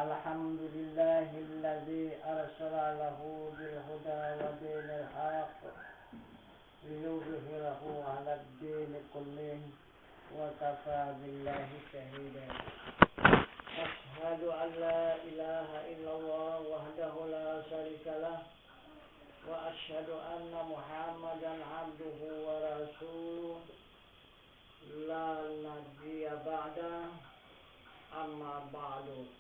Alhamdulillahilladzi arsalahu bil huda wa dinil haqq liyudhhirahu 'alad dini kullih wa kafa billahi shahida. Ashhadu an la ilaha illallah wahdahu la syarikalah wa ashhadu anna Muhammadan 'abduhu wa rasuluh la nabiyya ba'da, amma ba'du.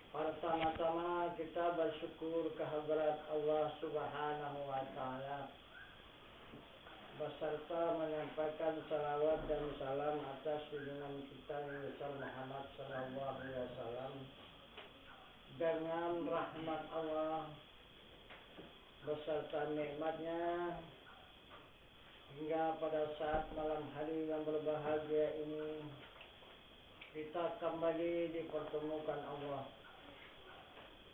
Pertama-tama kita bersyukur kehadirat Allah Subhanahu wa Ta'ala, beserta menyampaikan salawat dan salam atas junjungan kita Nabi Muhammad sallallahu alaihi wasallam. Dengan rahmat Allah beserta nikmatnya hingga pada saat malam hari yang berbahagia ini kita kembali dipertemukan Allah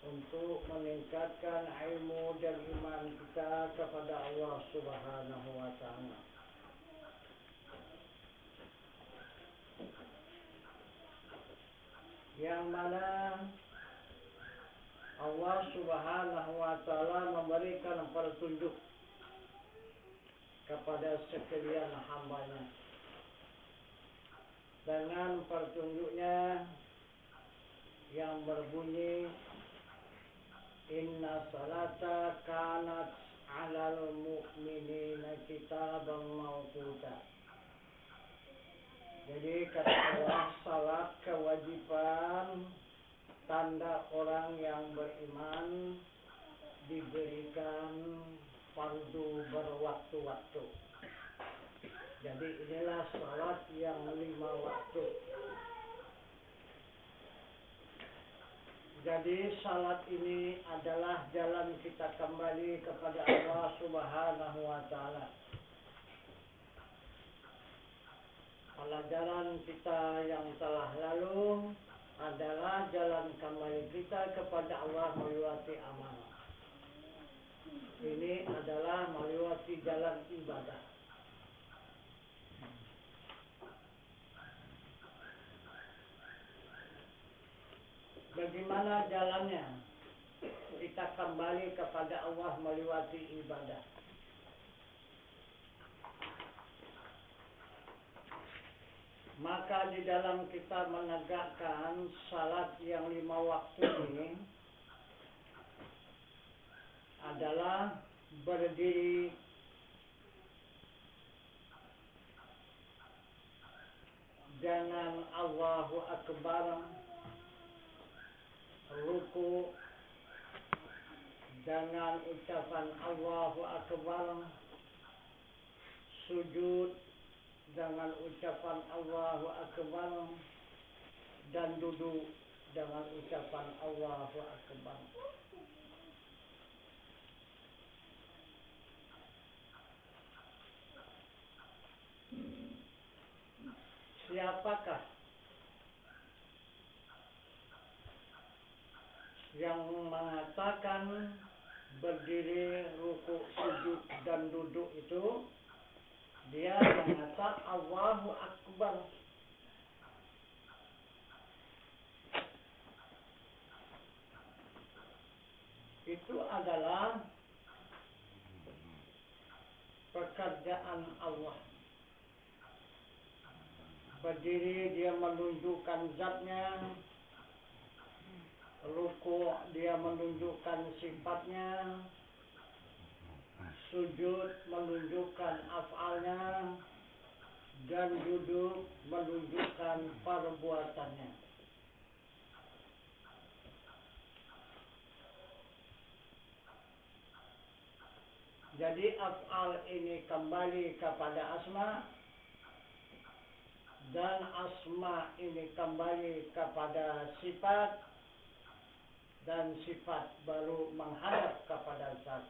untuk meningkatkan ilmu dan iman kita kepada Allah Subhanahu wa Ta'ala. Yang mana Allah Subhanahu wa Ta'ala memberikan petunjuk kepada sekalian hamba-Nya. Dengan petunjuknya yang berbunyi, Inna salata kanat 'alal mu'minina kitaban mawquta. Jadi kata Allah, salat kewajiban tanda orang yang beriman diberikan fardu berwaktu-waktu. Jadi inilah salat yang 5 waktu. Jadi salat ini adalah jalan kita kembali kepada Allah Subhanahu wa Ta'ala. Pelajaran kita yang telah lalu adalah jalan kembali kita kepada Allah melewati amal. Ini adalah melewati jalan ibadah. Bagaimana jalannya kita kembali kepada Allah melewati ibadah? Maka di dalam kita menegakkan salat yang 5 waktu ini adalah berdiri dengan Allahu Akbar, ruku dengan ucapan Allahu Akbar, sujud dengan ucapan Allahu Akbar, dan duduk dengan ucapan Allahu Akbar. Siapakah yang mengatakan berdiri, rukuk, sujud, dan duduk itu dia mengatakan Allahu Akbar. Itu adalah pekerjaan Allah. Berdiri dia menunjukkan zatnya, ruku dia menunjukkan sifatnya, sujud menunjukkan af'alnya, dan duduk menunjukkan perbuatannya. Jadi af'al ini kembali kepada asma, dan asma ini kembali kepada sifat, dan sifat baru menghadap kepada zat.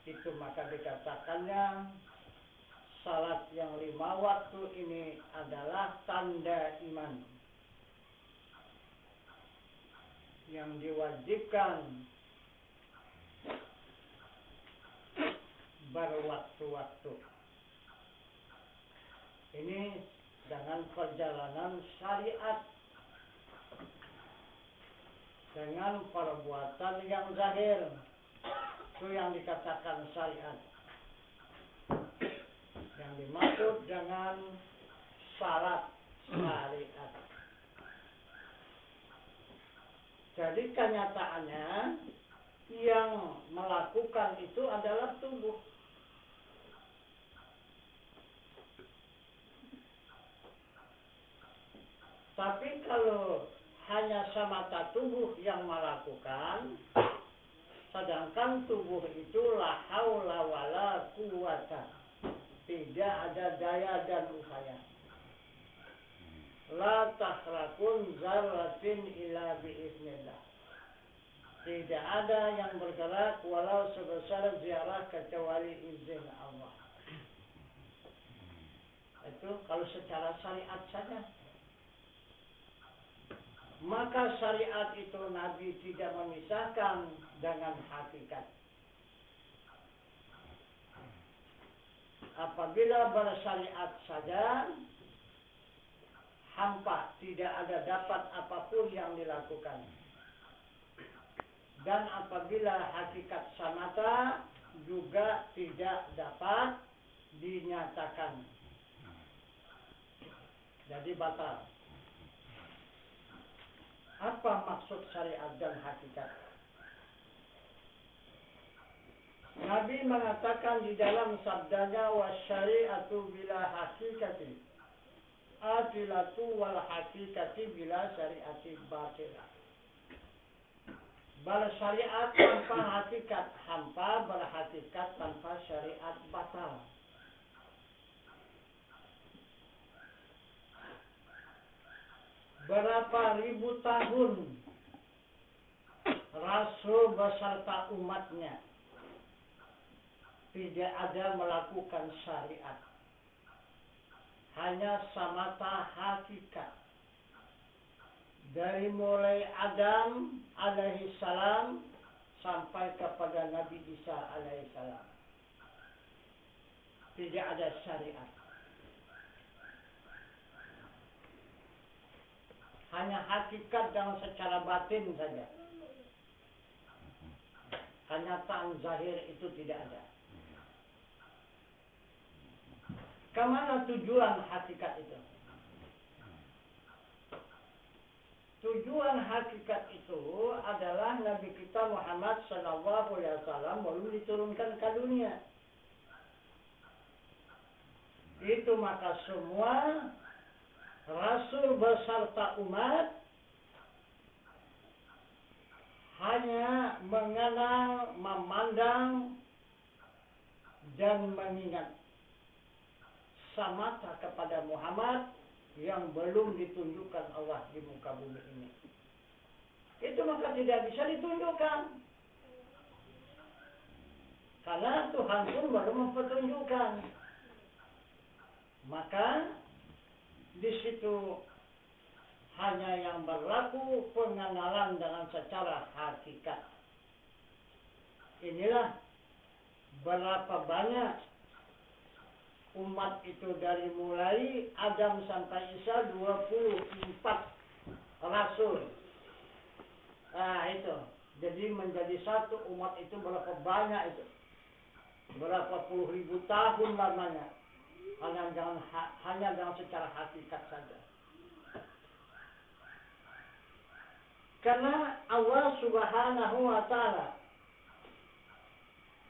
Itu maka dikatakannya salat yang 5 waktu ini adalah tanda iman yang diwajibkan berwaktu-waktu. Ini dengan perjalanan syariat, dengan perbuatan yang zahir, itu yang dikatakan syariat. Yang dimaksud dengan syarat syariat. Jadi kenyataannya yang melakukan itu adalah tubuh. Tapi kalau hanya semata tubuh yang melakukan, sedangkan tubuh itu la haula wala quwata, tidak ada daya dan upaya. La tahrakun zarratin illa biiznillah. Tidak ada yang bergerak walau sebesar ziarah kecuali izin Allah. Itu kalau secara syariat saja. Maka syariat itu Nabi tidak memisahkan dengan hakikat. Apabila bersyariat saja, hampa, tidak ada dapat apapun yang dilakukan. Dan apabila hakikat samata, juga tidak dapat dinyatakan. Jadi batal. Apa maksud syariat dan hakikat? Nabi mengatakan di dalam sabdanya, wasyari'atu bila hakikati adilatu wal hakikati bila syari'ati batilah. Bersyariat tanpa hakikat hampa, berhakikat tanpa syariat batal. Berapa ribu tahun Rasul beserta umatnya tidak ada melakukan syariat, hanya semata hakikat. Dari mulai Adam alaihi salam sampai kepada Nabi Isa alaihi salam, tidak ada syariat. Hanya hakikat dan secara batin saja. Kenyataan zahir itu tidak ada. Kemana tujuan hakikat itu? Tujuan hakikat itu adalah Nabi kita Muhammad SAW belum diturunkan ke dunia. Itu maka semua Rasul beserta umat hanya mengenal, memandang, dan mengingat semata kepada Muhammad yang belum ditunjukkan Allah di muka bumi ini. Itu maka tidak bisa ditunjukkan. Karena Tuhan pun belum mempertunjukkan. Maka di situ hanya yang berlaku pengenalan dengan secara hakikat. Inilah berapa banyak umat itu dari mulai Adam sampai Isa 24 Rasul. Nah itu. Jadi menjadi satu umat itu berapa banyak itu. Berapa puluh ribu tahun lamanya. Hanya dengan secara hakikat saja. Karena Allah Subhanahu wa Ta'ala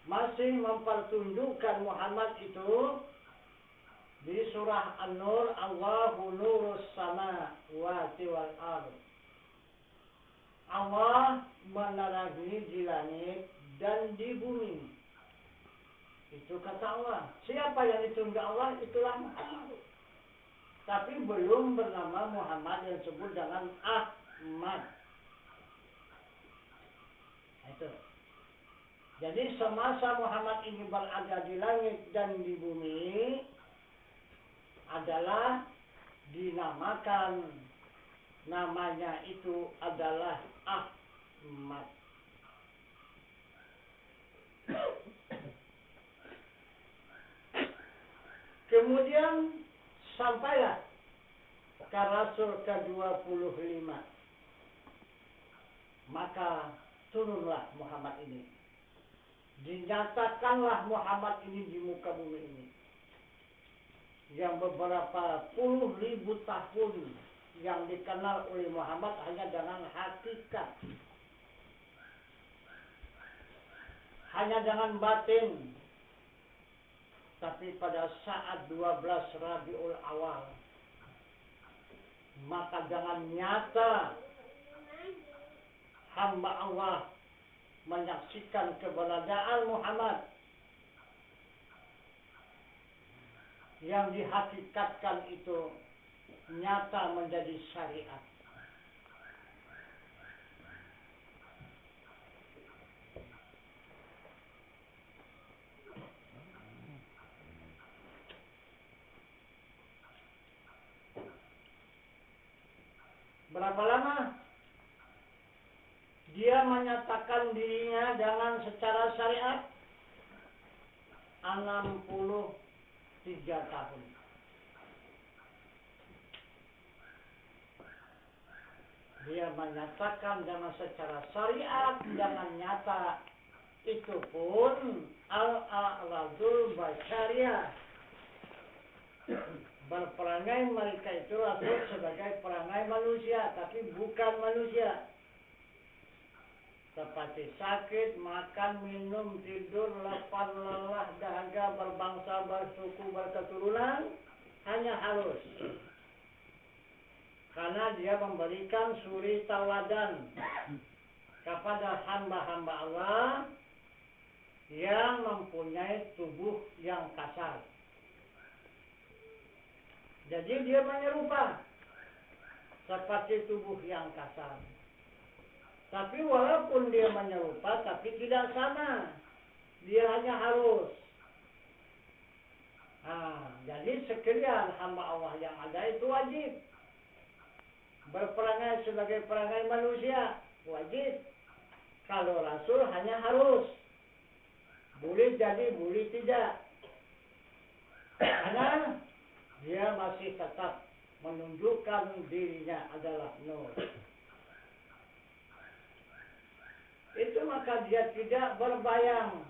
masih mempertunjukkan Muhammad itu di surah An-Nur, Allahu nurus samawati wal ardh. Allah menerangi di langit dan di bumi. Itu kata Allah. Siapa yang ditunjuk Allah? Itulah Muhammad. Tapi belum bernama Muhammad yang disebut dengan Ahmad. Itu. Jadi semasa Muhammad ini berada di langit dan di bumi adalah dinamakan, namanya itu adalah Ahmad. Kemudian sampailah maka Rasul ke-25. Maka turunlah Muhammad ini. Dinyatakanlah Muhammad ini di muka bumi ini. Yang beberapa puluh ribu tahun yang dikenal oleh Muhammad hanya dengan hakikat. Hanya dengan batin. Tapi pada saat 12 Rabiul Awal, maka dengan nyata hamba Allah menyaksikan keberadaan Muhammad yang dihakikatkan itu nyata menjadi syariat. Berapa lama dia menyatakan dirinya dengan secara syariat? 63 tahun. Dia menyatakan dengan secara syariat, dengan nyata. Itu pun al-a'radul basyariah. Berperangai mereka itu Rasul sebagai perangai manusia, tapi bukan manusia. Seperti sakit, makan, minum, tidur, lapar, lelah, dahaga, berbangsa, bersuku, berketurunan, hanya harus. Karena dia memberikan suri tauladan kepada hamba-hamba Allah yang mempunyai tubuh yang kasar. Jadi dia menyerupa seperti tubuh yang kasar. Tapi walaupun dia menyerupa, tapi tidak sama. Dia hanya harus. Jadi sekalian hamba Allah yang ada itu wajib. Berperangai sebagai perangai manusia, wajib. Kalau Rasul hanya harus. Boleh jadi, boleh tidak. Karena dia masih tetap menunjukkan dirinya adalah nur. Itu maka dia tidak berbayang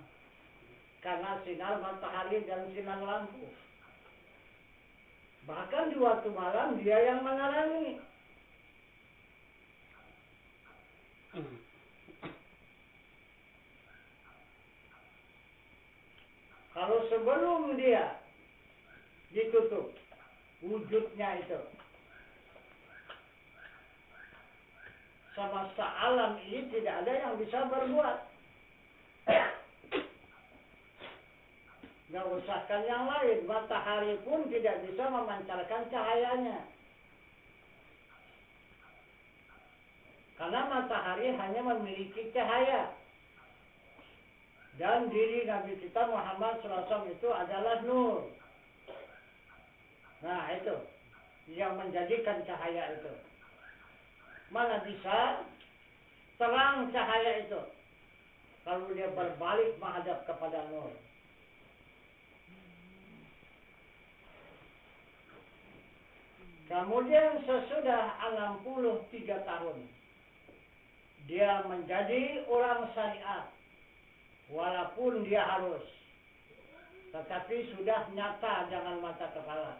karena sinar matahari dan sinar lampu. Bahkan di waktu malam dia yang menerangi. Kalau sebelum dia ditutup wujudnya itu, semesta alam ini tidak ada yang bisa berbuat. Nggak usahkan yang lain, matahari pun tidak bisa memancarkan cahayanya. Karena matahari hanya memiliki cahaya. Dan diri Nabi kita Muhammad SAW itu adalah nur. Nah itu, yang menjadikan cahaya itu. Mana bisa terang cahaya itu kalau dia berbalik menghadap kepada nur. Kemudian sesudah 63 tahun dia menjadi orang syariat, walaupun dia harus, tetapi sudah nyata dengan mata kepala.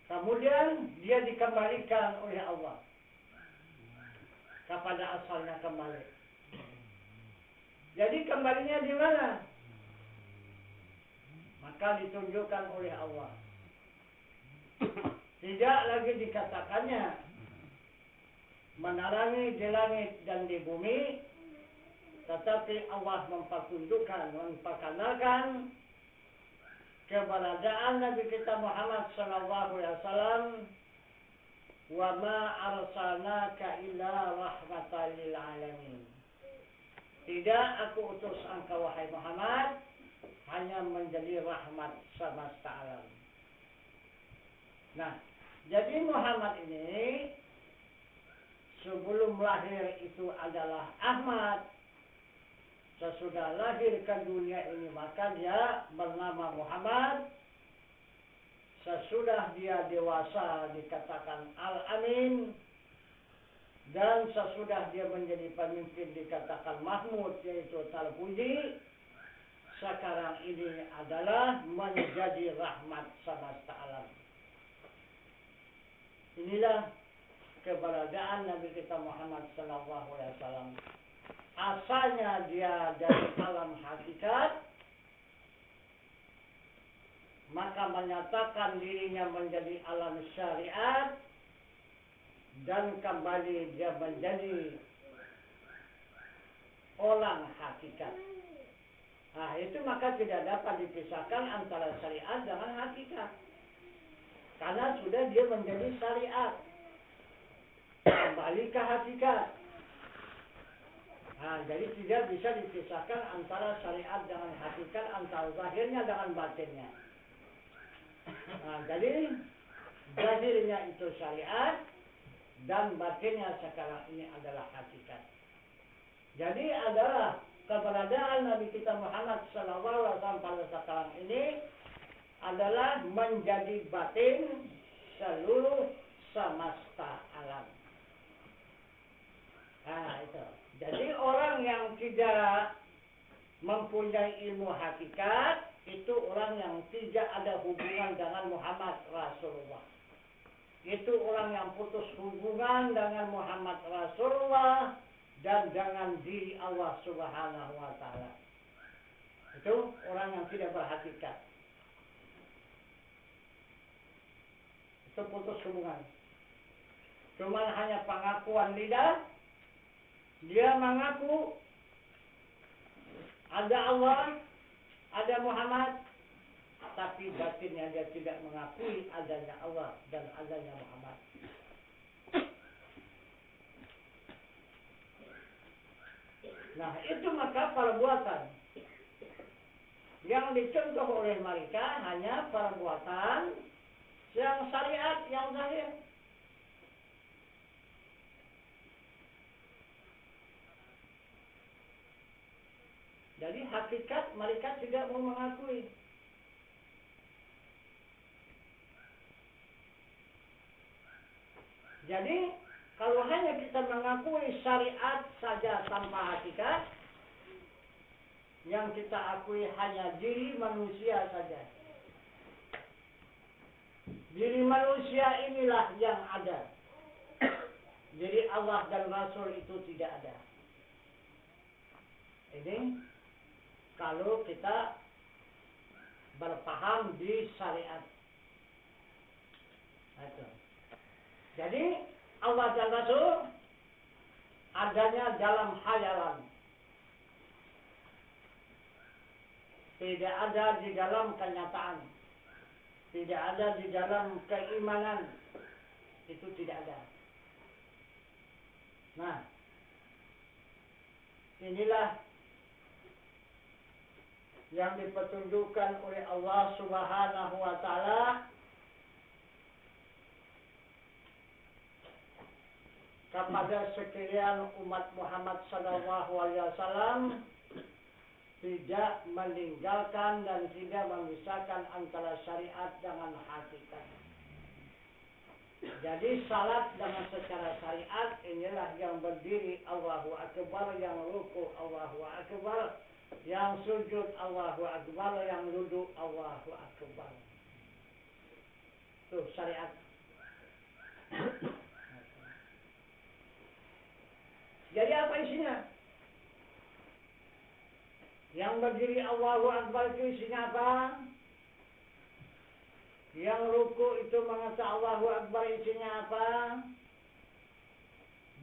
Kemudian dia dikembalikan oleh Allah kepada asalnya kembali. Jadi kembalinya di mana? Maka ditunjukkan oleh Allah. Tidak lagi dikatakannya menerangi di langit dan di bumi, tetapi Allah mempertunjukkan, memperkenalkan keberadaan Nabi kita Muhammad sallallahu alaihi wasallam, wa ma arsalnaka illa rahmatan lil alamin. Tidak aku utus engkau wahai Muhammad hanya menjadi rahmat semesta alam. Nah, jadi Muhammad ini sebelum lahir itu adalah Ahmad. Sesudah lahir ke dunia ini maka dia bernama Muhammad. sesudah dia dewasa dikatakan Al-Amin, dan sesudah dia menjadi pemimpin dikatakan Mahmud, yaitu terpuji. Sekarang ini adalah menjadi rahmat semesta alam. Inilah keberadaan Nabi kita Muhammad SAW. Asalnya dia dari alam hakikat, maka menyatakan dirinya menjadi alam syariat, dan kembali dia menjadi orang hakikat. Nah, itu maka tidak dapat dipisahkan antara syariat dengan hakikat, karena sudah dia menjadi syariat, kembali ke hakikat. Nah, jadi tidak bisa dipisahkan antara syariat dengan hakikat, antara zahirnya dengan batinnya. Nah, jadi zahirnya itu syariat dan batinnya sekarang ini adalah hakikat. Jadi adalah keberadaan Nabi kita Muhammad SAW pada sekarang ini adalah menjadi batin seluruh semesta alam. Nah, itu. Jadi orang yang tidak mempunyai ilmu hakikat itu orang yang tidak ada hubungan dengan Muhammad Rasulullah. Itu orang yang putus hubungan dengan Muhammad Rasulullah dan dengan diri Allah Subhanahu wa Ta'ala. Itu orang yang tidak berhakikat. Itu putus hubungan. Cuma hanya pengakuan lidah. Dia mengaku ada Allah, ada Muhammad, tapi batinnya dia tidak mengakui adanya Allah dan adanya Muhammad. Nah, itu maka perbuatan yang dicontoh oleh mereka hanya perbuatan yang syariat, yang zahir. Jadi hakikat mereka tidak mau mengakui. Jadi kalau hanya kita mengakui syariat saja tanpa hakikat, yang kita akui hanya diri manusia saja. Diri manusia inilah yang ada. Jadi Allah dan Rasul itu tidak ada. Ini kalau kita berpaham di syariat. Itu. Jadi Allah dan Rasul adanya dalam khayalan. Tidak ada di dalam kenyataan. Tidak ada di dalam keimanan. Itu tidak ada. Nah, inilah yang dipetunjukkan oleh Allah Subhanahu wa Ta'ala kepada sekalian umat Muhammad sallallahu alaihi wasallam, tidak meninggalkan dan tidak memisahkan antara syariat dengan hakikat. Jadi salat dengan secara syariat inilah yang berdiri Allahu Akbar, yang ruku Allahu Akbar, yang sujud Allahu Akbar, yang duduk Allahu Akbar. Itu syariat. Jadi apa isinya? Yang berdiri Allahu Akbar itu isinya apa? Yang ruku itu mengata Allahu Akbar isinya apa?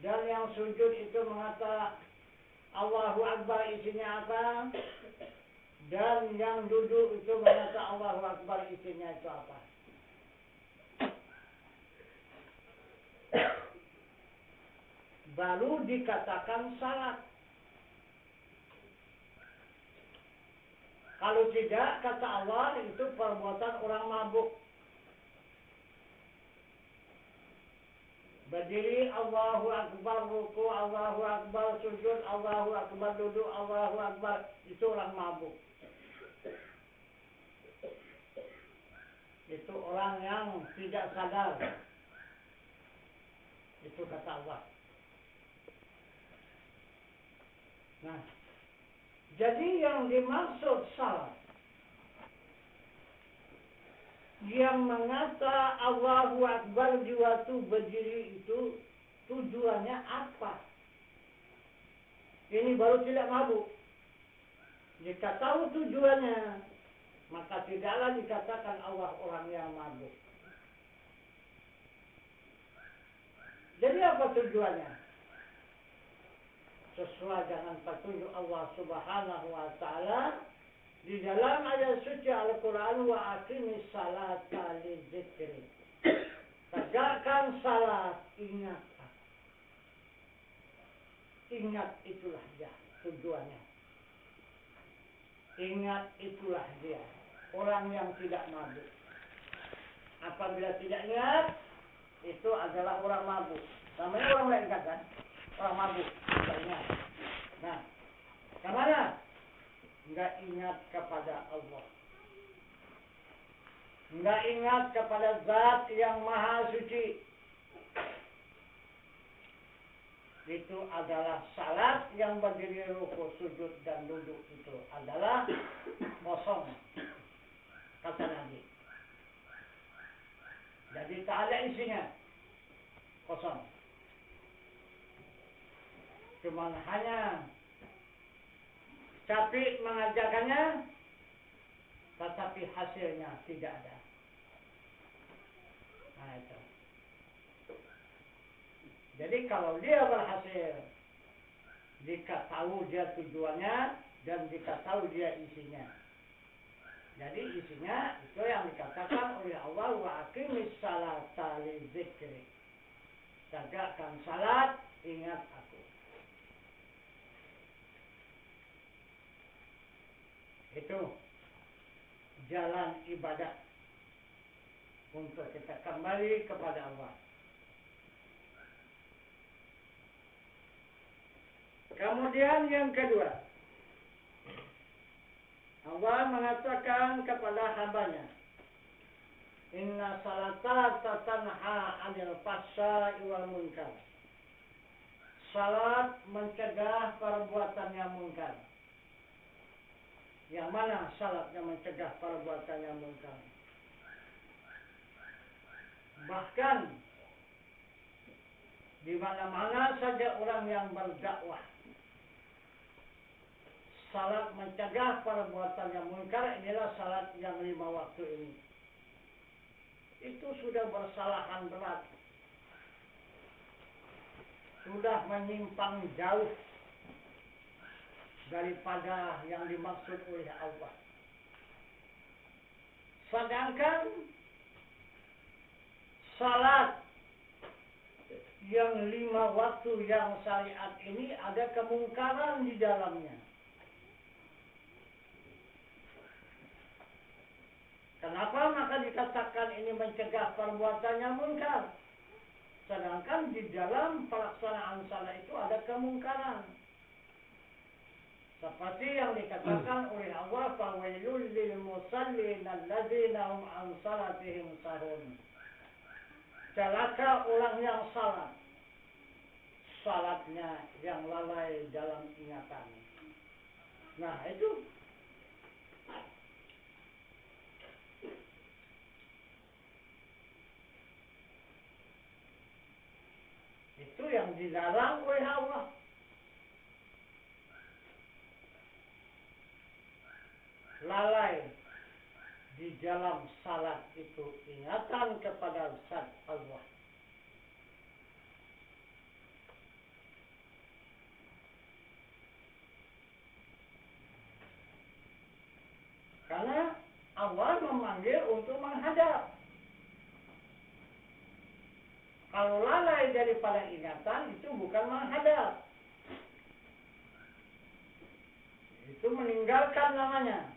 Dan yang sujud itu mengata Allahu Akbar isinya apa? Dan yang duduk itu mengata Allahu Akbar isinya itu apa? Baru dikatakan salat. Kalau tidak, kata Allah, itu perbuatan orang mabuk. Berdiri Allahu Akbar, ruku Allahu Akbar, sujud Allahu Akbar, duduk Allahu Akbar, itu orang mabuk. Itu orang yang tidak sadar. Itu kata Allah. Nah, jadi yang dimaksud salat, yang mengata Allahu Akbar di waktu berdiri itu tujuannya apa? Ini baru tidak mabuk. Jika tahu tujuannya, maka tidaklah dikatakan Allah orang yang mabuk. Jadi apa tujuannya? Sesuai dengan petunjuk Allah Subhanahu wa taala di dalam ayat suci Al-Qur'an, wa aqimis salata li dzikri. Tegakkan salat, ingat aku. Ingat itulah dia tujuannya. Ingat itulah dia orang yang tidak mabuk. Apabila tidak ingat, itu adalah orang mabuk. Namanya orang lain kan? Orang mabuk, tidak ingat. Nah, kemana? Enggak ingat kepada Allah. Enggak ingat kepada Zat yang Maha Suci. Itu adalah salat yang berdiri ruku, sujud dan duduk itu adalah kosong, kata Nabi. Jadi tak ada isinya, kosong. Cuma hanya capek mengajarkannya, tetapi hasilnya tidak ada. Nah itu. Jadi kalau dia berhasil, jika tahu dia tujuannya dan jika tahu dia isinya. Jadi isinya itu yang dikatakan oleh Allah, wa aqimis salata li dzikri. Tegakkan salat, ingat aku. Itu jalan ibadah untuk kita kembali kepada Allah. Kemudian yang kedua, Allah mengatakan kepada hambanya, inna salata tanha 'anil fahsya'i wal munkar. Salat mencegah perbuatan yang munkar. Yang mana salat yang mencegah perbuatan yang munkar? Bahkan di mana-mana saja orang yang berdakwah, salat mencegah perbuatan yang munkar, inilah salat yang 5 waktu ini. Itu sudah bersalahan berat. Sudah menyimpang jauh daripada yang dimaksud oleh Allah. Sedangkan salat yang 5 waktu yang syariat ini ada kemungkaran di dalamnya. Kenapa maka dikatakan ini mencegah perbuatan yang munkar? Sedangkan di dalam pelaksanaan salat itu ada kemungkaran. Seperti yang dikatakan oleh Allah, fawailul lil musallin alladzina hum an salatihim sahun. Celaka orang yang salat, salatnya yang lalai dalam ingatan. Nah itu yang dilarang oleh Allah. Lalai di dalam salat itu ingatan kepada Zat Allah. Karena Allah memanggil untuk menghadap. Kalau lalai daripada ingatan itu bukan menghadap. Itu meninggalkan namanya.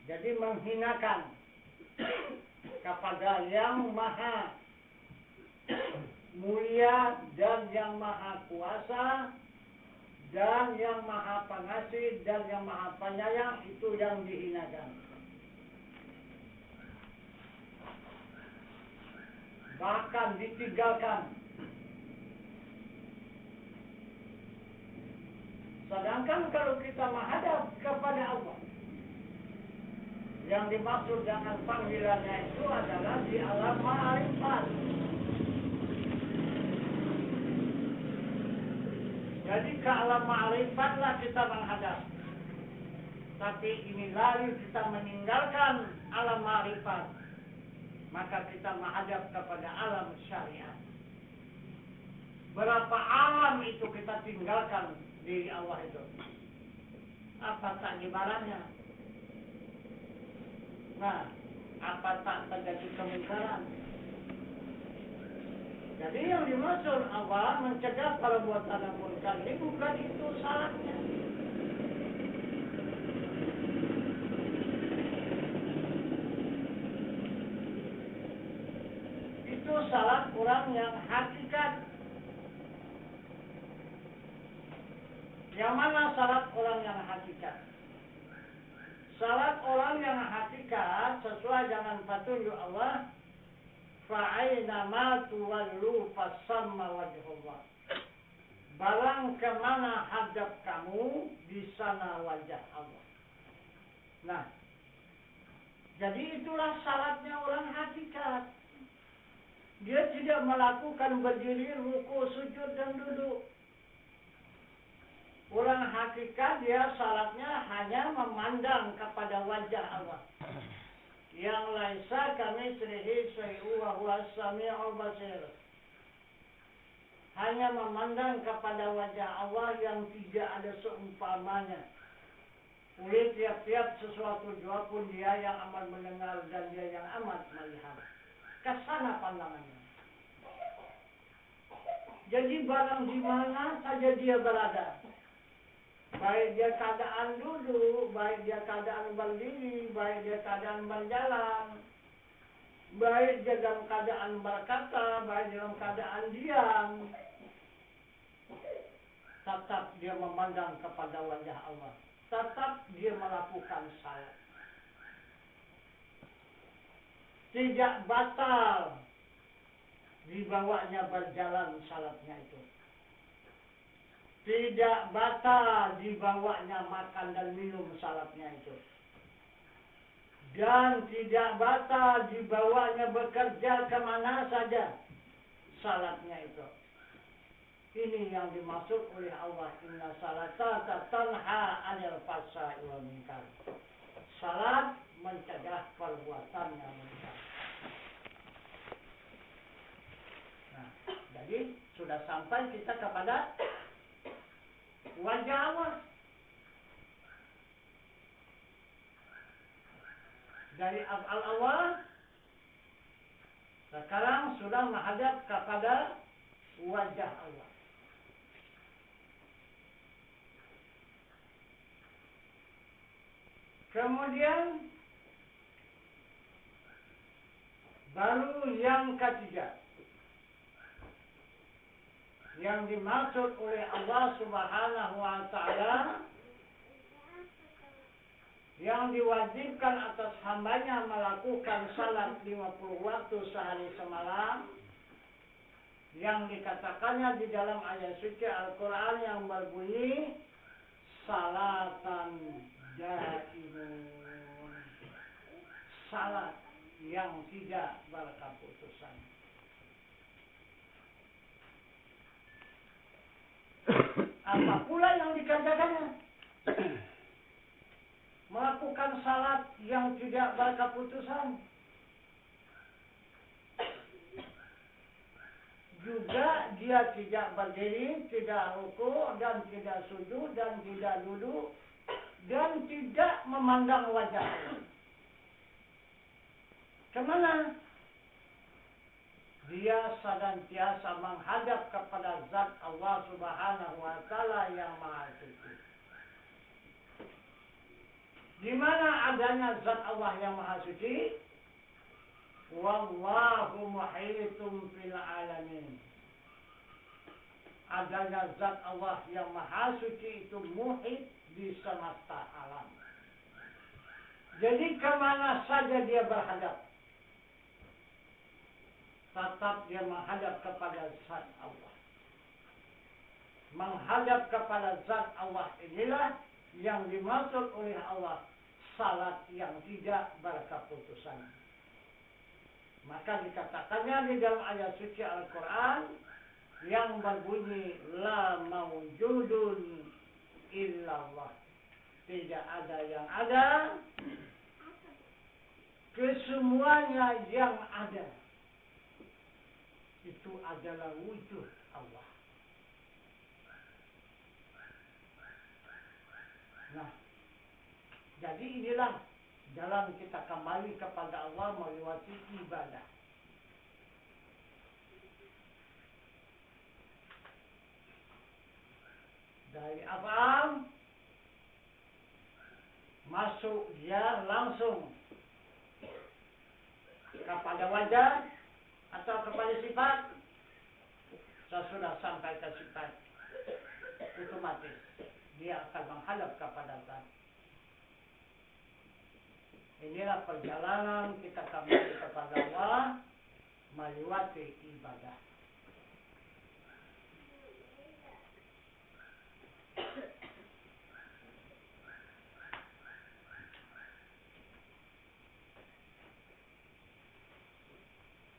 Jadi menghinakan kepada yang maha mulia dan yang maha kuasa Dan yang maha pengasih dan yang maha penyayang itu yang dihinakan. Bahkan ditinggalkan. Sedangkan kalau kita menghadap kepada Allah, yang dimaksud dengan panggilannya itu adalah di alam ma'rifat. Jadi ke alam ma'rifatlah kita menghadap. Tapi ini lari kita meninggalkan alam ma'rifat. Maka kita menghadap kepada alam syariat. Berapa alam itu kita tinggalkan diri Allah itu? Apa tak ibaratnya? Nah, apa tak terjadi kemungkaran? Jadi yang dimaksud Allah mencegah perbuatan yang munkar ini bukan itu salahnya. Itu salah orang yang hakikat. Yang mana salat orang yang hakikat? Salat orang yang hakikat sesuai dengan petunjuk Allah, fa'aina ma tuwallu fasamma wajhullah. Barang kemana hadap kamu, di sana wajah Allah. Nah, jadi itulah salatnya orang hakikat. Dia tidak melakukan berdiri, ruku, sujud, dan duduk. Orang hakikat dia salatnya hanya memandang kepada wajah Allah. Yang laisa kamitslihi syai'un wa huwas sami'ul basir. Hanya memandang kepada wajah Allah yang tidak ada seumpamanya. Oleh tiap-tiap sesuatu jua pun dia yang amat mendengar dan dia yang amat melihat. Kesana pandangannya. Jadi barang di mana saja dia berada, baik dia keadaan duduk, baik dia keadaan berdiri, baik dia keadaan berjalan, baik dia dalam keadaan berkata, baik dalam keadaan diam, tetap dia memandang kepada wajah Allah. Tetap dia melakukan salat. Tidak batal dibawanya berjalan salatnya itu. Tidak batal dibawanya makan dan minum salatnya itu. Dan tidak batal dibawanya bekerja kemana saja salatnya itu. Ini yang dimaksud oleh Allah, inna salata tanha 'anil fahsya'i wal munkar. Salat mencegah perbuatan yang munkar. Nah, jadi sudah sampai kita kepada wajah Allah. Dari af'al Allah, sekarang sudah menghadap kepada wajah Allah. Kemudian baru yang ketiga, yang dimaksud oleh Allah Subhanahu wa Ta'ala, yang diwajibkan atas hambanya melakukan salat 50 waktu sehari semalam, yang dikatakannya di dalam ayat suci Al-Quran yang berbunyi salatan daimun, salat yang tidak berkeputusan. Apa pula yang dikerjakannya? Melakukan salat yang tidak berkeputusan. Juga dia tidak berdiri, tidak ruku, dan tidak sujud, dan tidak duduk, dan tidak memandang wajah Allah. Kemana? Dia senantiasa menghadap kepada zat Allah Subhanahu wa Ta'ala yang Maha Suci. Di mana adanya zat Allah yang Maha Suci? Wallahu muhitum fil alamin. adanya zat Allah yang maha suci itu muhit di semesta alam. Jadi kemana saja dia berhadap, tetap dia menghadap kepada zat Allah. Menghadap kepada zat Allah inilah yang dimaksud oleh Allah salat yang tidak berkeputusan. Maka dikatakannya di dalam ayat suci Al-Quran yang berbunyi la mawjudun illallah. Tidak ada yang ada, kesemuanya yang ada itu adalah wujud Allah. Nah, jadi inilah jalan kita kembali kepada Allah melewati ibadah. Dari af'al masuk dia langsung kepada wajah atau kepada sifat. Sesudah sampai ke sifat, otomatis dia akan menghadap kepada zat. Inilah perjalanan kita kembali kepada Allah melewati ibadah.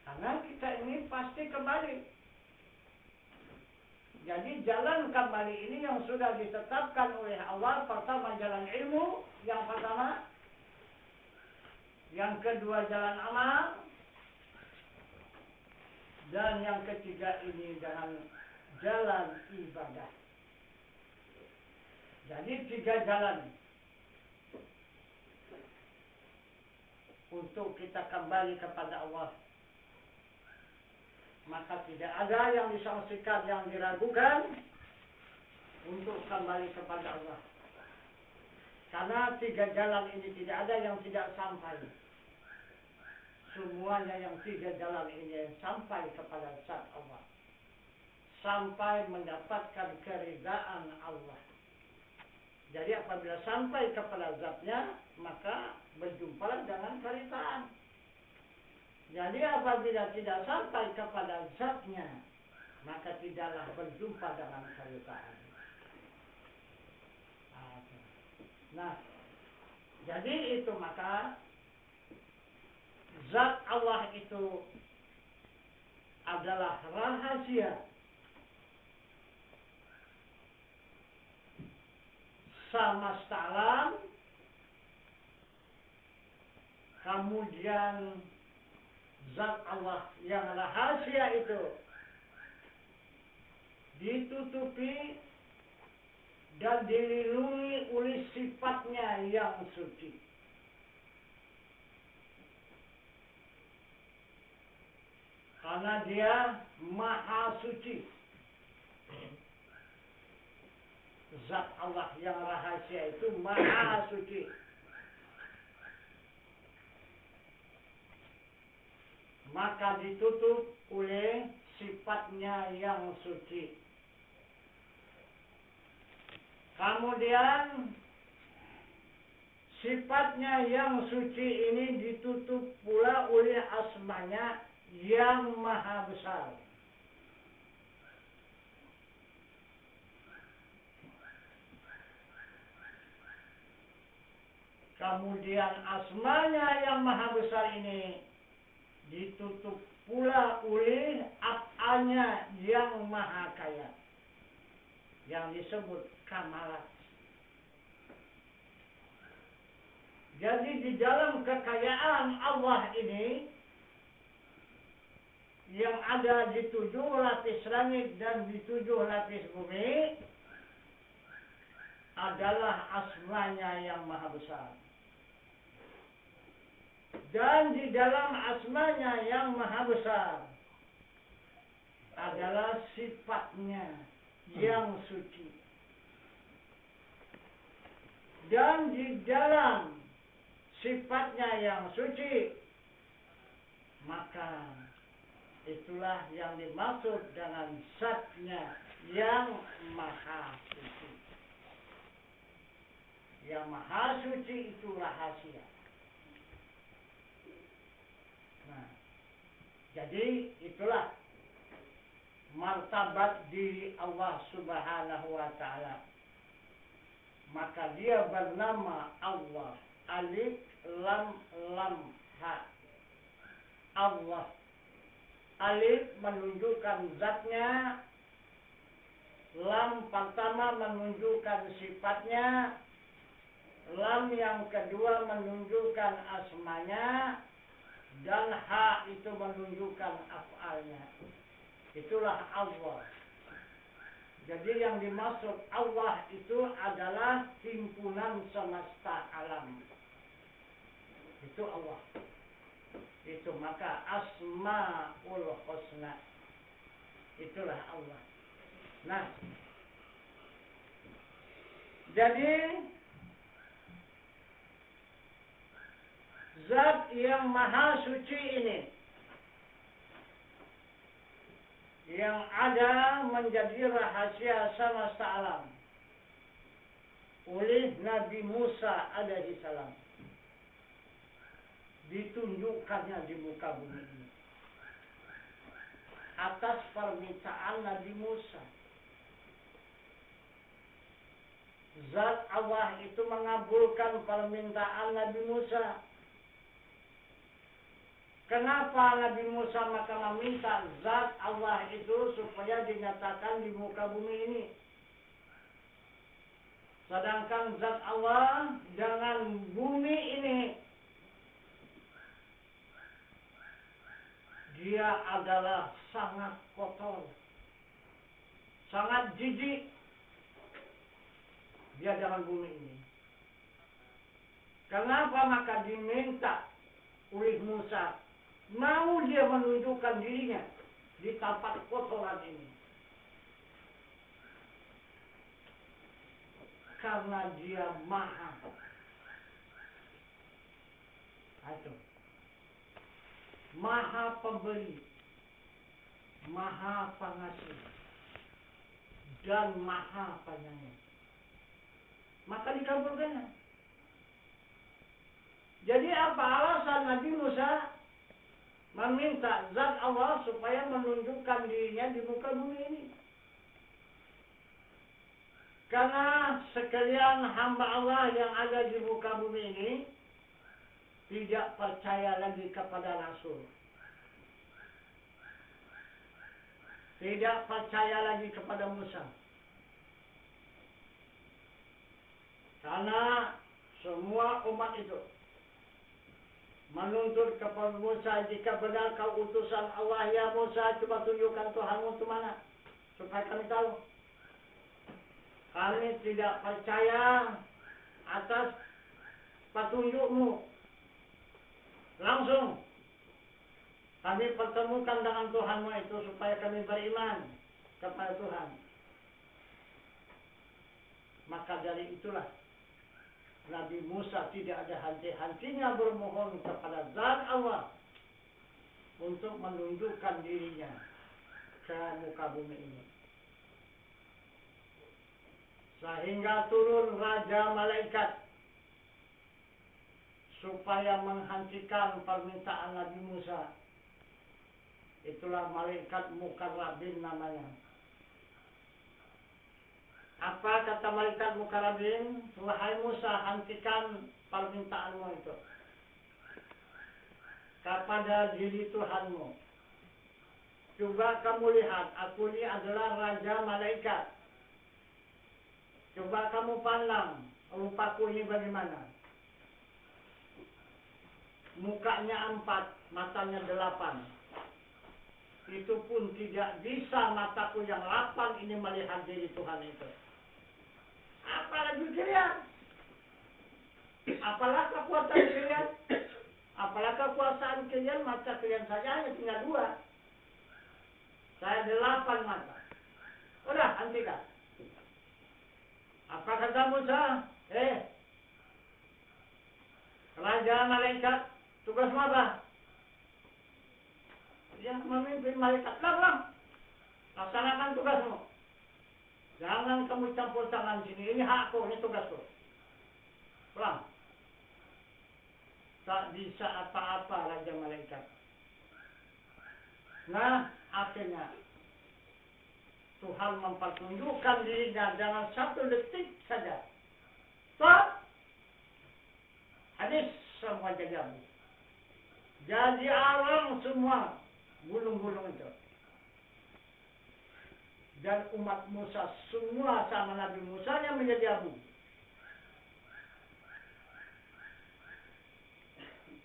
Karena kita ini pasti kembali. Jadi jalan kembali ini yang sudah ditetapkan oleh Allah. Pertama jalan ilmu, yang pertama. Yang kedua jalan amal. Dan yang ketiga ini dengan jalan ibadah. Jadi 3 jalan untuk kita kembali kepada Allah. Maka tidak ada yang disangsikan, yang diragukan untuk kembali kepada Allah. Karena 3 jalan ini tidak ada yang tidak sampai. Semuanya yang 3 jalan ini sampai kepada zat Allah. Sampai mendapatkan keridaan Allah. Jadi apabila sampai kepada zatnya, maka berjumpalah dengan keridaan. Jadi apabila tidak sampai kepada zatnya, maka tidaklah berjumpa dengan keridaan. Nah, jadi itu maka zat Allah itu adalah rahasia semesta alam. Kemudian zat Allah yang rahasia itu ditutupi dan dilindungi oleh sifatnya yang suci. Karena dia maha suci. Zat Allah yang rahasia itu maha suci. Maka ditutup oleh sifatnya yang suci. Kemudian sifatnya yang suci ini ditutup pula oleh asmanya yang maha besar. Kemudian asmanya yang maha besar ini ditutup pula oleh af'alnya yang maha kaya, yang disebut kamalat. Jadi di dalam kekayaan Allah ini yang ada di 7 lapis langit dan di 7 lapis bumi adalah asmanya yang maha besar. Dan di dalam asmanya yang maha besar adalah sifatnya yang suci. Dan di dalam sifatnya yang suci, maka Itulah yang dimaksud dengan zatnya yang maha suci. Yang maha suci itu rahasia. Nah, jadi itulah martabat diri Allah Subhanahu wa Ta'ala. Maka dia bernama Allah. Alif lam lam ha. Allah. Alif menunjukkan zatnya. Lam pertama menunjukkan sifatnya. Lam yang kedua menunjukkan asmanya. Dan ha itu menunjukkan af'alnya. Itulah Allah. Jadi yang dimaksud Allah itu adalah himpunan semesta alam. Itu Allah. Itu maka Asmaul Husna. Itulah Allah. Nah, jadi zat yang maha suci ini yang ada menjadi rahasia semesta alam oleh Nabi Musa alaihi salam, ditunjukkannya di muka bumi ini atas permintaan Nabi Musa. Zat Allah itu mengabulkan permintaan Nabi Musa. Kenapa Nabi Musa maka meminta zat Allah itu supaya dinyatakan di muka bumi ini? Sedangkan zat Allah dengan bumi ini, dia adalah sangat kotor, sangat jijik. Dia dengan bumi ini. Kenapa maka diminta oleh Musa? Mau dia menunjukkan dirinya di tempat kotoran ini. Karena dia maha. Itu. Maha pemberi. Maha pengasih. Dan maha penyayang. Maka dikabulkannya. Jadi apa alasan Nabi Musa meminta zat Allah supaya menunjukkan dirinya di muka bumi ini? Karena sekalian hamba Allah yang ada di muka bumi ini tidak percaya lagi kepada Rasul. Tidak percaya lagi kepada Musa. Karena semua umat itu menuntut kepada Musa, jika benar kau utusan Allah, ya Musa, coba tunjukkan Tuhanmu itu mana, supaya kami tahu. Kami tidak percaya atas petunjukmu. Langsung kami pertemukan dengan Tuhanmu itu supaya kami beriman kepada Tuhan. Maka dari itulah Nabi Musa tidak ada henti-hentinya bermohon kepada zat Allah untuk menunjukkan dirinya ke muka bumi ini. Sehingga turun Raja Malaikat supaya menghentikan permintaan Nabi Musa. Itulah Malaikat Mukarrabin namanya. Apa kata Malaikat Mukarrabin? Wahai Musa, hentikan permintaanmu itu kepada diri Tuhanmu. Coba kamu lihat, aku ini adalah Raja Malaikat. Coba kamu pandang rupaku ini bagaimana. Mukanya 4, matanya 8. Itu pun tidak bisa mataku yang 8 ini melihat diri Tuhan itu. Apalagi kalian? Apalah kekuatan kalian? Apalah kekuasaan kalian? Mata kalian saja hanya tinggal 2. Saya 8 mata. Udah, hentikan. Apa kata Musa? Raja Malaikat, tugasmu apa? yang memimpin malaikat. Lah, laksanakan tugasmu. Jangan kamu campur tangan sini. Ini hakku, ini tugasku. Pulang. Tak bisa apa-apa Raja Malaikat. Nah, akhirnya Tuhan mempertunjukkan dirinya dalam 1 detik saja. Stop. Hadis semua jadi abu. Jadi alam semua gulung-gulung itu. Dan umat Musa semua sama Nabi Musa yang menjadi abu.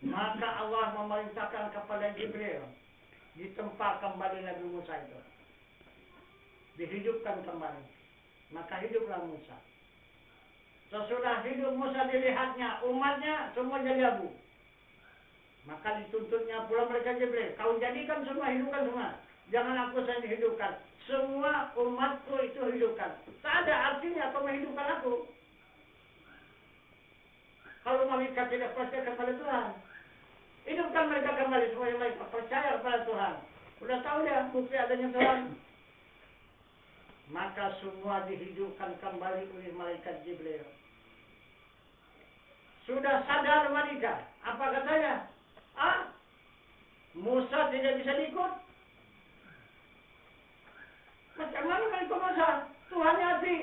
Maka Allah memerintahkan kepada Jibril ditempa kembali Nabi Musa itu. Dihidupkan kembali. Maka hiduplah Musa. Sesudah hidup Musa dilihatnya, umatnya semua jadi abu. Maka dituntutnya pula mereka Jibril, kau jadikan semua, hidupkan semua. Jangan aku saja hidupkan. Semua umatku itu hidupkan. Tak ada artinya kau menghidupkan aku. Kalau mereka tidak percaya kepada Tuhan, hidupkan mereka kembali supaya mereka percaya kepada Tuhan. Udah tahu ya bukti adanya Tuhan. Maka semua dihidupkan kembali oleh malaikat Jibril. Sudah sadar mereka. Apa katanya? Musa tidak bisa diikut. Macam mana kan ikut Musa? Tuhan hati.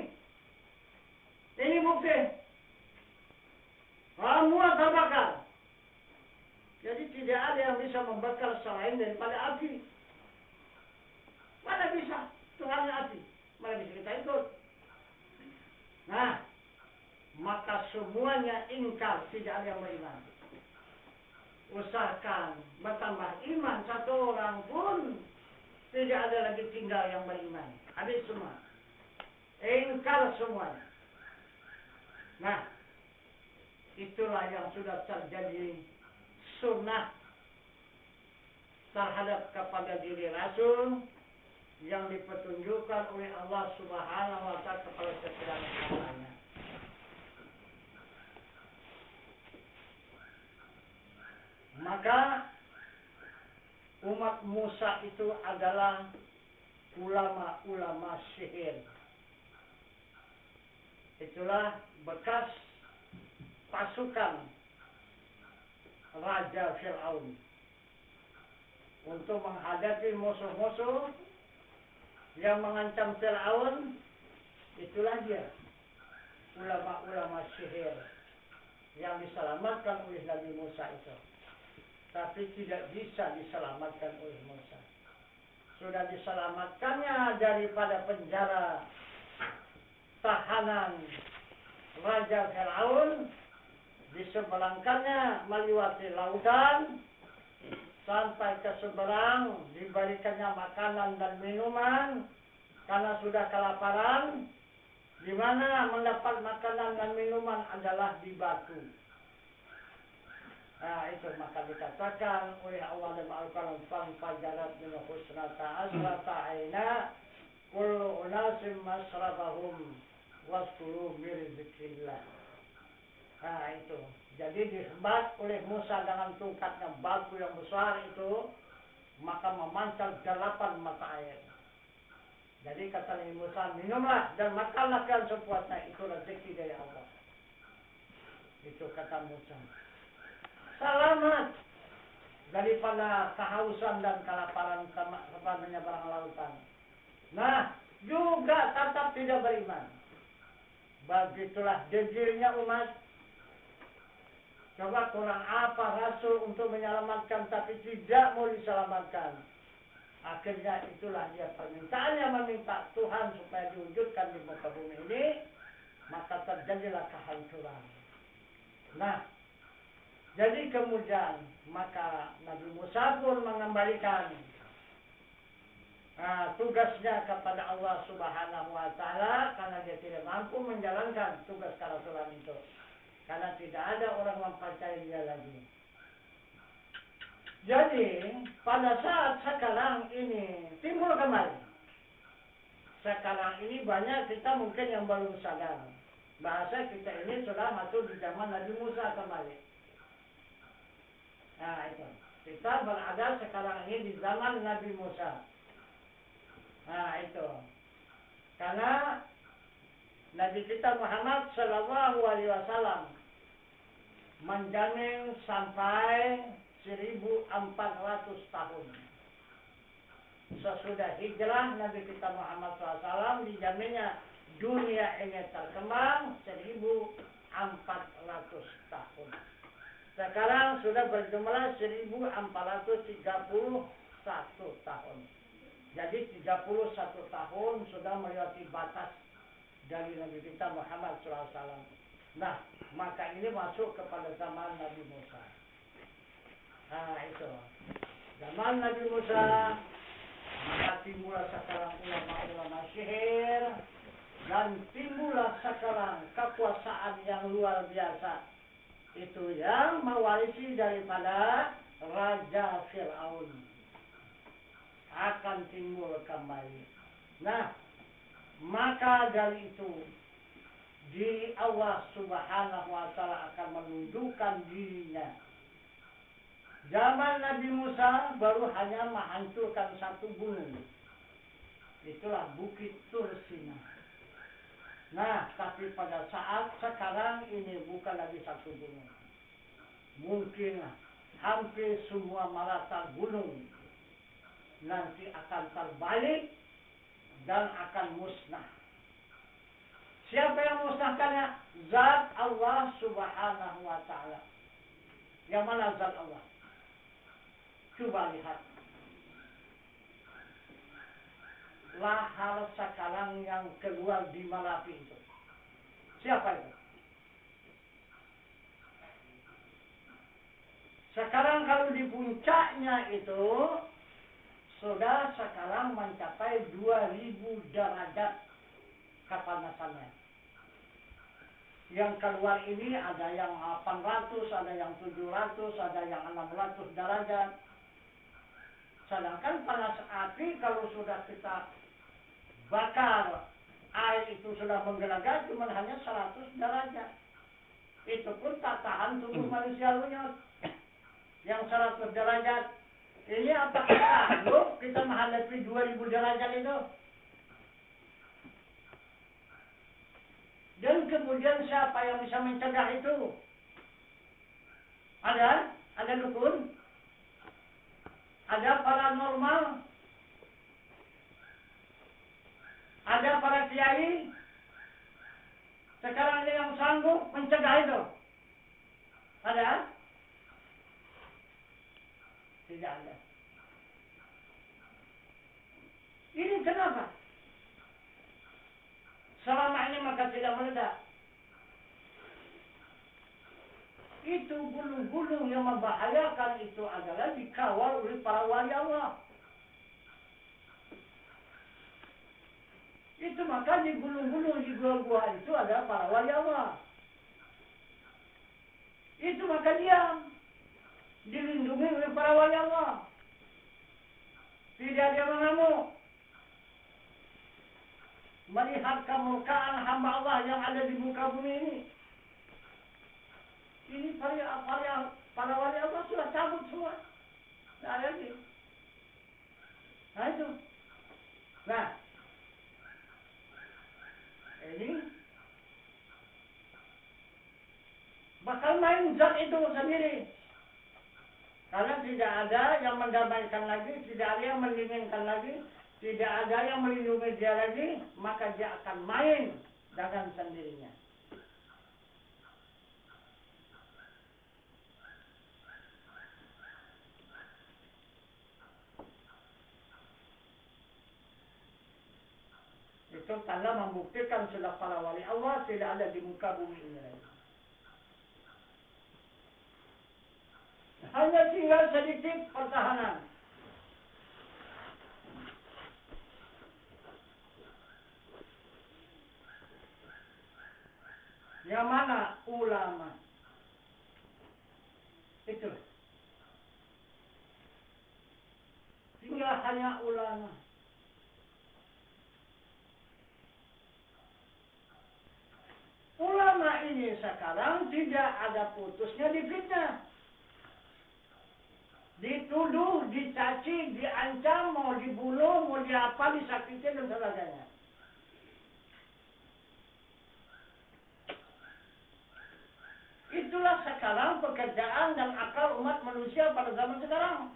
Ini bukti. Semua terbakar. Jadi tidak ada yang bisa membakar selain daripada api. Mana bisa? Tuhan api. Mana bisa kita ikut? Nah, maka semuanya ingkar, tidak ada yang beriman. Usahakan bertambah iman, satu orang pun tidak ada lagi tinggal yang beriman. Habis semua. Ingkar semuanya. Nah, itulah yang sudah terjadi sunnah terhadap kepada diri Rasul yang dipetunjukkan oleh Allah Subhanahu wa Ta'ala kepada setiap hambanya. Maka umat Musa itu adalah ulama-ulama sihir. Itulah bekas pasukan Raja Fir'aun untuk menghadapi musuh-musuh yang mengancam Fir'aun. Itulah dia, ulama-ulama sihir yang diselamatkan oleh Nabi Musa itu. Tapi tidak bisa diselamatkan oleh Musa. Sudah diselamatkannya daripada penjara tahanan Raja Fir'aun, diseberangkannya melewati lautan sampai ke seberang, diberikannya makanan dan minuman karena sudah kelaparan. Di mana mendapat makanan dan minuman adalah di batu. Nah, itu maka dikatakan oleh Allah dalam Al-Quran, "Fanfajarat min husnata asrata aina kullu unasim masrabahum waskuru min zikrillah." Nah, itu. Jadi disebat oleh Musa dengan tongkatnya batu yang besar itu, maka memancar 8 mata air. Jadi kata Nabi Musa, minumlah dan makanlah kalian sepuasnya, itu rezeki dari Allah. Itu kata Musa. Selamat daripada kehausan dan kelaparan sampai menyeberang lautan. Nah, juga tetap tidak beriman. Begitulah degilnya umat. Coba kurang apa Rasul untuk menyelamatkan tapi tidak mau diselamatkan. Akhirnya itulah dia permintaannya, meminta Tuhan supaya diwujudkan di muka bumi ini. Maka terjadilah kehancuran. Nah, jadi kemudian maka Nabi Musa pun mengembalikan tugasnya kepada Allah Subhanahu wa Ta'ala karena dia tidak mampu menjalankan tugas kerasulan itu. Karena tidak ada orang mempercayai dia lagi. Jadi pada saat sekarang ini timbul kembali. Sekarang ini banyak kita mungkin yang belum sadar. Bahasa kita ini sudah masuk di zaman Nabi Musa kembali. Nah itu. Kita berada sekarang ini di zaman Nabi Musa. Nah itu. Karena Nabi kita Muhammad Sallallahu Alaihi Wasallam menjamin sampai 1400 tahun. Sesudah hijrah Nabi kita Muhammad SAW dijaminnya dunia ini terkembang 1400 tahun. Sekarang sudah berjumlah 1431 tahun. Jadi 31 tahun sudah melewati batas dari Nabi kita Muhammad SAW. Nah, maka ini masuk kepada zaman Nabi Musa. Nah, itu. Zaman Nabi Musa, maka timbullah sekarang ulama-ulama sihir, dan timbullah sekarang kekuasaan yang luar biasa. Itu yang mewarisi daripada Raja Fir'aun. Akan timbul kembali. Nah, maka dari itu, diri Allah Subhanahu wa Ta'ala akan menundukkan dirinya. Zaman Nabi Musa baru hanya menghancurkan satu gunung. Itulah Bukit Tursina. Nah, tapi pada saat sekarang ini bukan lagi satu gunung. Mungkin hampir semua merata gunung nanti akan terbalik dan akan musnah. Siapa yang musnahkannya? Zat Allah Subhanahu wa Ta'ala. Yang mana zat Allah? Coba lihat. Lahar sekarang yang keluar di Marapi itu. Siapa itu? Sekarang kalau di puncaknya itu sudah sekarang mencapai 2000 derajat kepanasannya. Yang keluar ini ada yang 800, ada yang 700, ada yang 600 derajat. Sedangkan panas api kalau sudah kita bakar, air itu sudah menggelagar cuma hanya 100 derajat. Itu pun tak tahan tubuh manusia lunyot. Yang 100 derajat. Ini apakah sanggup kita menghadapi 2000 derajat itu? Dan kemudian siapa yang bisa mencegah itu? Ada? Ada dukun? Ada paranormal? Ada para kiai? Sekarang ini yang sanggup mencegah itu? Ada? Tidak ada. Ini kenapa? Selama ini maka tidak meledak. Itu gunung-gunung yang membahayakan itu adalah dikawal oleh para wali Allah. Itu maka di gunung-gunung, di gua-gua itu ada para wali Allah. Itu maka dia dilindungi oleh para wali Allah. Tidak ada mengamuk. Melihat kemurkaan hamba Allah yang ada di muka bumi ini. Ini para wali Allah sudah cabut semua. Tidak ada lagi. Nah itu. Nah. Ini. Bakal main zat itu sendiri. Karena tidak ada yang mendamaikan lagi. Tidak ada yang mendinginkan lagi. Tidak ada yang melindungi dia lagi. Maka dia akan main dengan sendirinya. Itu tanda membuktikan sudah para wali Allah tidak ada di muka bumi ini lagi. Hanya tinggal sedikit pertahanan. Yang mana? Ulama. Itu. Tinggal hanya ulama. Ulama ini sekarang tidak ada putusnya difitnah. dituduh, dicaci, diancam, mau dibunuh, mau diapa, disakitin dan sebagainya. Itulah sekarang pekerjaan dan akal umat manusia pada zaman sekarang.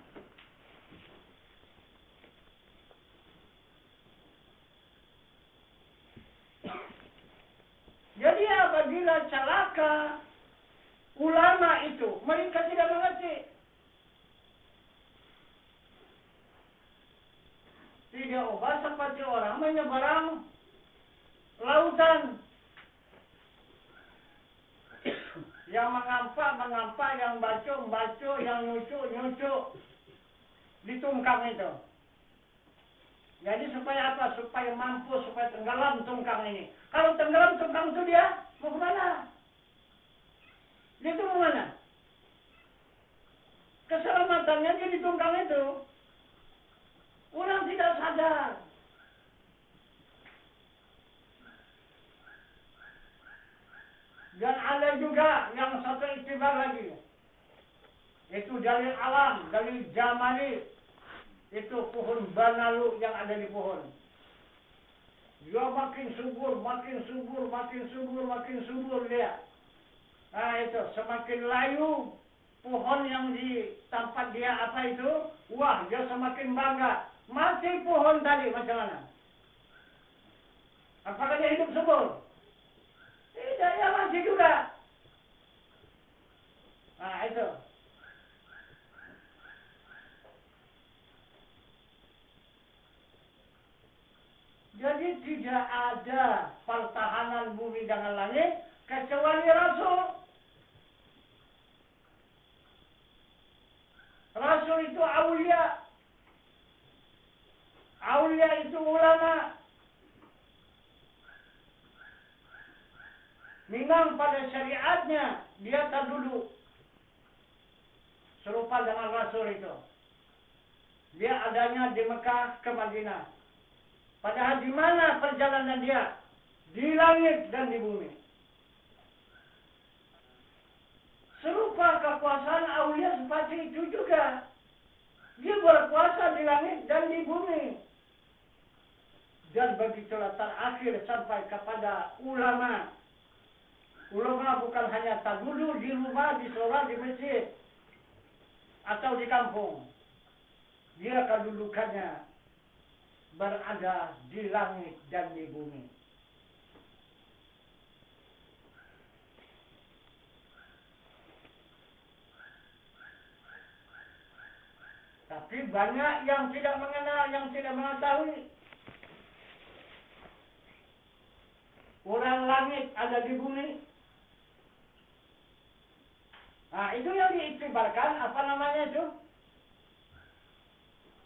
Jadi apabila celaka ulama itu, mereka tidak mengerti. Tidak ubah seperti orang menyeberang lautan. Yang mengampak, yang baco, yang nyucuk, ditungkang itu. Jadi supaya apa? Supaya mampu, supaya tenggelam tungkang ini. Kalau tenggelam tungkang itu dia mau ke mana? Dia itu mau mana? Keselamatannya dia di tungkang itu. Orang tidak sadar. Dan ada juga yang satu iktibar lagi. Itu dalil alam, dalil jamali. Itu pohon banalu yang ada di pohon. Dia makin subur dia. Nah itu, semakin layu pohon yang di tempat dia apa itu, wah dia semakin bangga. Mati pohon tadi macam mana? Apakah dia hidup subur? Tidak, ya mati juga. Nah itu. Jadi tidak ada pertahanan bumi dengan langit kecuali Rasul. Rasul itu aulia. Aulia itu ulama. Memang pada syariatnya dia terduduk serupa dengan Rasul itu. Dia adanya di Mekah ke Madinah. Padahal di mana perjalanan dia? Di langit dan di bumi. Serupa kekuasaan aulia seperti itu juga. Dia berkuasa di langit dan di bumi. Dan begitulah terakhir sampai kepada ulama. Ulama bukan hanya terduduk di rumah, di sholat, di masjid, atau di kampung. Dia kedudukannya berada di langit dan di bumi. Tapi banyak yang tidak mengenal, yang tidak mengetahui. Orang langit ada di bumi. Nah, itu yang diiktibarkan, apa namanya itu?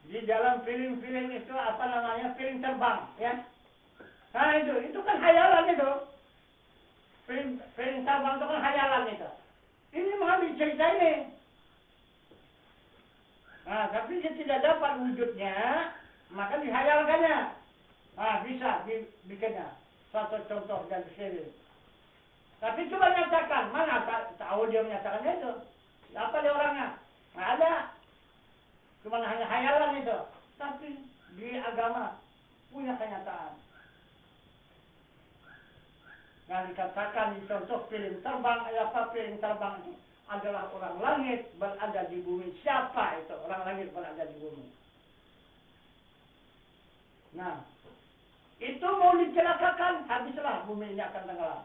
Di dalam film-film itu, apa namanya? Film terbang, ya. Nah, itu kan hayalan itu. Film terbang itu kan hayalan itu. Ini mengambil cerita ini. Nah, tapi dia tidak dapat wujudnya, maka dihayalkannya. Nah, bisa dibikinnya. Satu contoh dan film. Tapi coba nyatakan, mana tahu dia menyatakannya itu? Apa dia orangnya? Nggak ada. Cuma hanya hayalan itu. Tapi di agama punya kenyataan. Nah dikatakan di contoh film terbang, apa film terbang itu adalah orang langit berada di bumi. Siapa itu orang langit berada di bumi? Nah, itu mau dicelakakan, habislah bumi ini akan tenggelam.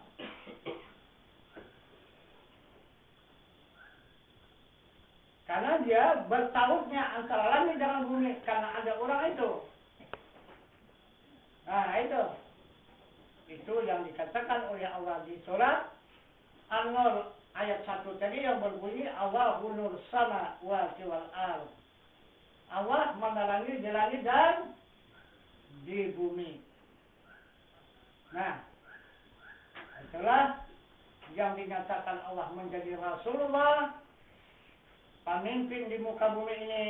Karena dia bertautnya antara langit dengan bumi. Karena ada orang itu. Nah itu. Itu yang dikatakan oleh Allah di surat An-Nur ayat 1 tadi yang berbunyi Allahu nur sama wal ard. Allah menerangi di langit dan di bumi. Nah, itulah yang dinyatakan Allah menjadi Rasulullah, pemimpin di muka bumi ini,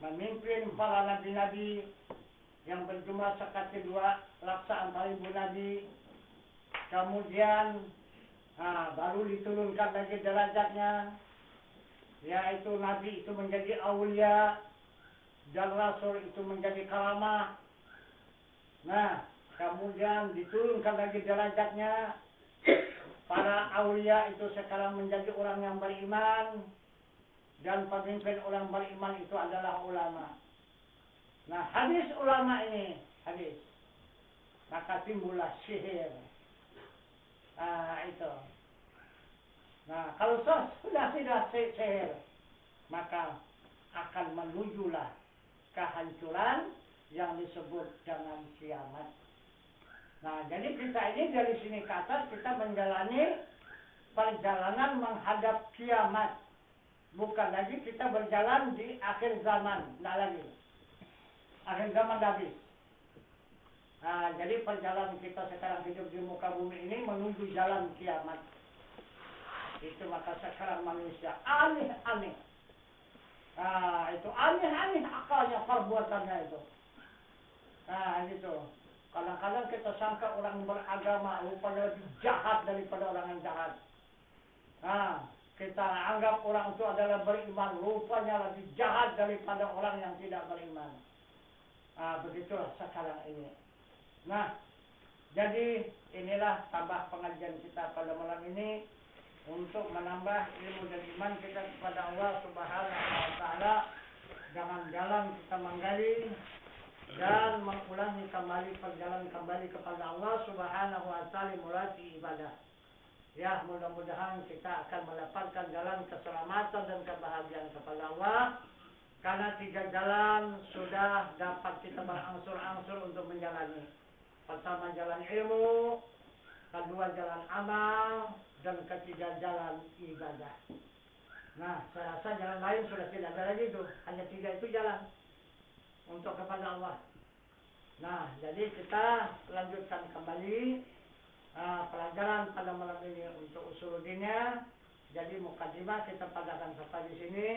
memimpin para nabi-nabi yang berjumlah sekali 2 laksa 4.000 nabi. Kemudian baru diturunkan lagi derajatnya yaitu nabi itu menjadi aulia dan rasul itu menjadi karamah. Nah, kemudian diturunkan lagi derajatnya. Para aulia itu sekarang menjadi orang yang beriman, dan pemimpin orang beriman itu adalah ulama. Nah, hadis ulama ini, hadis. Maka timbullah sihir. Itu. Nah, kalau sudah sihir, maka akan menujulah kehancuran yang disebut dengan kiamat. Nah, jadi kita ini dari sini ke atas kita menjalani perjalanan menghadap kiamat. Bukan lagi kita berjalan di akhir zaman, tidak lagi. Akhir zaman dah habis. Nah, jadi perjalanan kita sekarang hidup di muka bumi ini menuju jalan kiamat. Itu maka sekarang manusia aneh-aneh. Nah, itu aneh-aneh akalnya, perbuatannya itu. Nah, gitu. Kadang-kadang kita sangka orang beragama rupanya lebih jahat daripada orang yang jahat. Nah, kita anggap orang itu adalah beriman, rupanya lebih jahat daripada orang yang tidak beriman. Nah, begitulah sekarang ini. Nah, jadi inilah tambah pengajian kita pada malam ini untuk menambah ilmu dan iman kita kepada Allah Subhanahu wa Ta'ala. Jangan jalan kita menggali dan mengulangi kembali perjalanan kembali kepada Allah Subhanahu wa Ta'ala melalui ibadah. Ya, mudah-mudahan kita akan mendapatkan jalan keselamatan dan kebahagiaan kepada Allah. Karena 3 jalan sudah dapat kita berangsur-angsur untuk menjalani. Pertama jalan ilmu, kedua jalan amal, dan ketiga jalan ibadah. Nah, saya rasa jalan lain sudah tidak ada lagi itu. Hanya 3 itu jalan untuk kepada Allah. Nah, jadi kita lanjutkan kembali pelajaran pada malam ini untuk usuluddinnya. Jadi mukadimah kita padakan sampai di sini.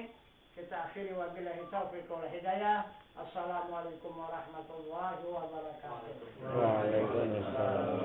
Kita akhiri wabillahi taufiq wal hidayah. Assalamualaikum warahmatullahi wabarakatuh. Waalaikumsalam.